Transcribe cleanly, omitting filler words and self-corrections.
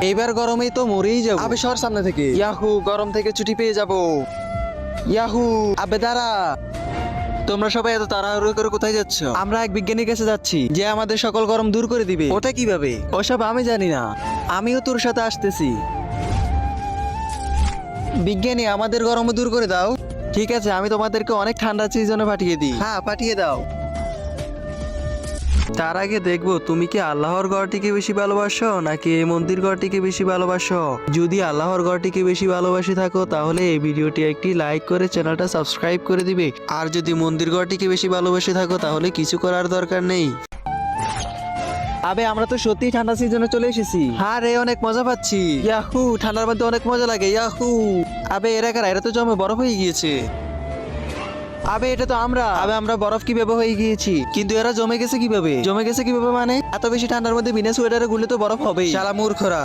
এইবার গরমেই তো মরেই যাবো। আবে সর সামনে থেকে। ইয়াহু, গরম থেকে ছুটি পেয়ে যাব। ইয়াহু, আবে দাঁড়া। তোমরা সবাই এত তাড়াহুড়ো করে কোথায় যাচ্ছ? আমরা এক বিজ্ঞানীর কাছে যাচ্ছি যে আমাদের সকল গরম দূর করে দিবে। ওটা কিভাবে? ওসব আমি জানি না, আমিও তোর সাথে আসতেছি। বিজ্ঞানী, আমাদের গরমও দূর করে দাও। ঠিক আছে, আমি তোমাদেরকে অনেক ঠান্ডা সিজনে পাঠিয়ে দিই। হ্যাঁ, পাঠিয়ে দাও। তার আগে দেখবো তুমি কি আল্লাহর ঘরটিকে বেশি ভালোবাসো নাকি এই মন্দির ঘরটিকে বেশি ভালোবাসো। যদি আল্লাহর ঘরটিকে বেশি ভালোবাসি থাকো তাহলে এই ভিডিওটি একটি লাইক করে চ্যানেলটা সাবস্ক্রাইব করে দিবে। আর যদি মন্দির ঘরটিকে বেশি ভালোবাসি থাকো তাহলে কিছু করার দরকার নেই। আবে আমরা তো সত্যি ঠান্ডা সিজনে চলে এসেছি। হ্যাঁ রে, অনেক মজা পাচ্ছি। ইয়াহু, ঠান্ডার মধ্যে অনেক মজা লাগে। ইয়াহু, আবে এরা কারা? এরা তো জমে বরফ হয়ে গিয়েছে। আবে এটা তো আমরা। আবে আমরা বরফ কিভাবে হয়ে গিয়েছি, কিন্তু এরা জমে গেছে কিভাবে? জমে গেছে কিভাবে মানে? এত বেশি ঠান্ডার মধ্যে বিনা সোয়েটারে ঘুরলে তো বরফ হবেই। শালা মূর্খরা।